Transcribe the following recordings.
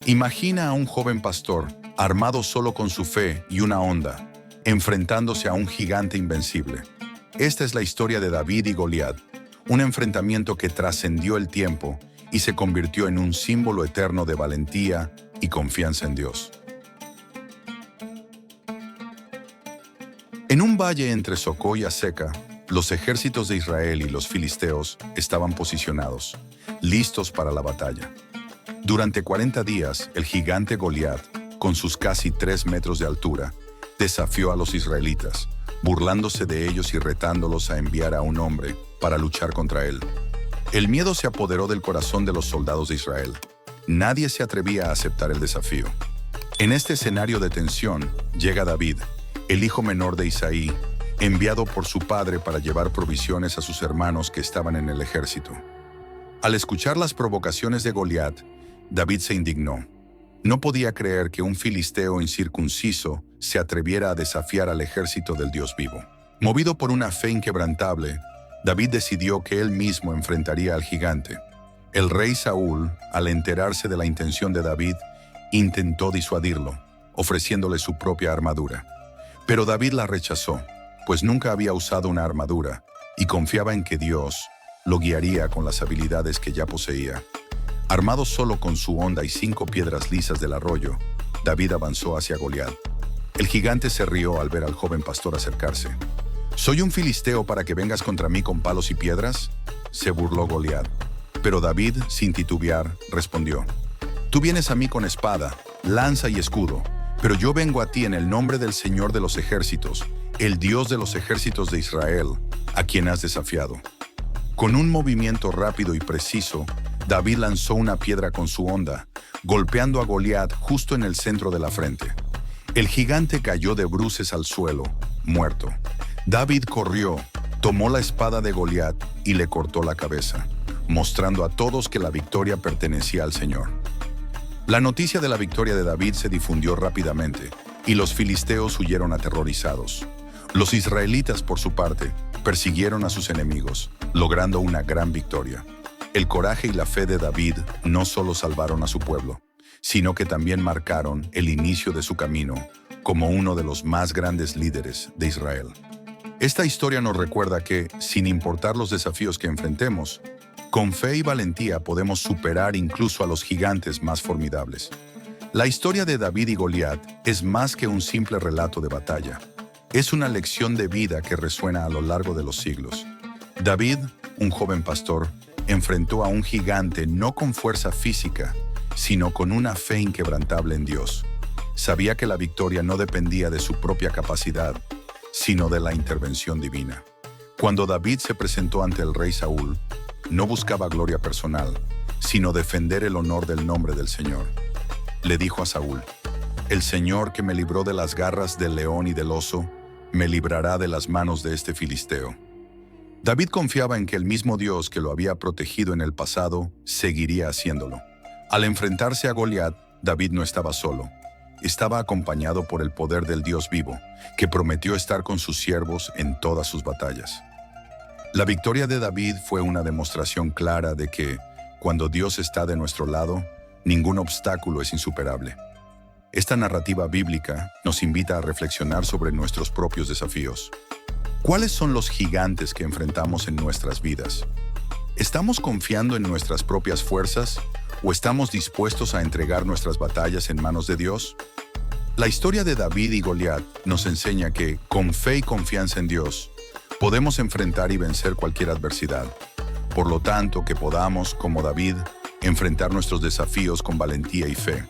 Imagina a un joven pastor, armado solo con su fe y una honda, enfrentándose a un gigante invencible. Esta es la historia de David y Goliat, un enfrentamiento que trascendió el tiempo y se convirtió en un símbolo eterno de valentía y confianza en Dios. En un valle entre Socó y Azeca, los ejércitos de Israel y los filisteos estaban posicionados, listos para la batalla. Durante 40 días, el gigante Goliat, con sus casi 3 metros de altura, desafió a los israelitas, burlándose de ellos y retándolos a enviar a un hombre para luchar contra él. El miedo se apoderó del corazón de los soldados de Israel. Nadie se atrevía a aceptar el desafío. En este escenario de tensión, llega David, el hijo menor de Isaí, enviado por su padre para llevar provisiones a sus hermanos que estaban en el ejército. Al escuchar las provocaciones de Goliat, David se indignó. No podía creer que un filisteo incircunciso se atreviera a desafiar al ejército del Dios vivo. Movido por una fe inquebrantable, David decidió que él mismo enfrentaría al gigante. El rey Saúl, al enterarse de la intención de David, intentó disuadirlo, ofreciéndole su propia armadura. Pero David la rechazó, pues nunca había usado una armadura y confiaba en que Dios lo guiaría con las habilidades que ya poseía. Armado solo con su honda y 5 piedras lisas del arroyo, David avanzó hacia Goliat. El gigante se rió al ver al joven pastor acercarse. ¿Soy un filisteo para que vengas contra mí con palos y piedras?, se burló Goliat. Pero David, sin titubear, respondió: Tú vienes a mí con espada, lanza y escudo, pero yo vengo a ti en el nombre del Señor de los ejércitos, el Dios de los ejércitos de Israel, a quien has desafiado. Con un movimiento rápido y preciso, David lanzó una piedra con su honda, golpeando a Goliat justo en el centro de la frente. El gigante cayó de bruces al suelo, muerto. David corrió, tomó la espada de Goliat y le cortó la cabeza, mostrando a todos que la victoria pertenecía al Señor. La noticia de la victoria de David se difundió rápidamente, y los filisteos huyeron aterrorizados. Los israelitas, por su parte, persiguieron a sus enemigos, logrando una gran victoria. El coraje y la fe de David no solo salvaron a su pueblo, sino que también marcaron el inicio de su camino como uno de los más grandes líderes de Israel. Esta historia nos recuerda que, sin importar los desafíos que enfrentemos, con fe y valentía podemos superar incluso a los gigantes más formidables. La historia de David y Goliat es más que un simple relato de batalla. Es una lección de vida que resuena a lo largo de los siglos. David, un joven pastor, enfrentó a un gigante no con fuerza física, sino con una fe inquebrantable en Dios. Sabía que la victoria no dependía de su propia capacidad, sino de la intervención divina. Cuando David se presentó ante el rey Saúl, no buscaba gloria personal, sino defender el honor del nombre del Señor. Le dijo a Saúl: El Señor que me libró de las garras del león y del oso, me librará de las manos de este filisteo. David confiaba en que el mismo Dios que lo había protegido en el pasado seguiría haciéndolo. Al enfrentarse a Goliat, David no estaba solo. Estaba acompañado por el poder del Dios vivo, que prometió estar con sus siervos en todas sus batallas. La victoria de David fue una demostración clara de que, cuando Dios está de nuestro lado, ningún obstáculo es insuperable. Esta narrativa bíblica nos invita a reflexionar sobre nuestros propios desafíos. ¿Cuáles son los gigantes que enfrentamos en nuestras vidas? ¿Estamos confiando en nuestras propias fuerzas o estamos dispuestos a entregar nuestras batallas en manos de Dios? La historia de David y Goliat nos enseña que, con fe y confianza en Dios, podemos enfrentar y vencer cualquier adversidad. Por lo tanto, que podamos, como David, enfrentar nuestros desafíos con valentía y fe,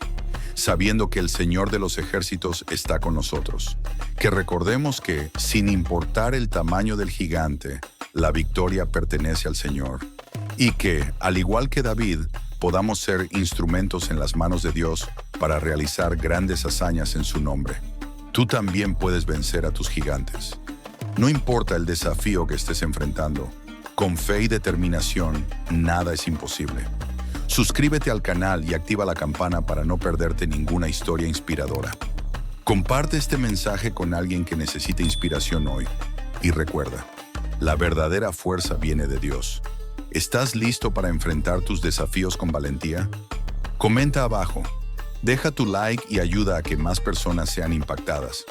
sabiendo que el Señor de los ejércitos está con nosotros. Que recordemos que, sin importar el tamaño del gigante, la victoria pertenece al Señor. Y que, al igual que David, podamos ser instrumentos en las manos de Dios para realizar grandes hazañas en su nombre. Tú también puedes vencer a tus gigantes. No importa el desafío que estés enfrentando, con fe y determinación, nada es imposible. Suscríbete al canal y activa la campana para no perderte ninguna historia inspiradora. Comparte este mensaje con alguien que necesite inspiración hoy. Y recuerda, la verdadera fuerza viene de Dios. ¿Estás listo para enfrentar tus desafíos con valentía? Comenta abajo: Deja tu like y ayuda a que más personas sean impactadas.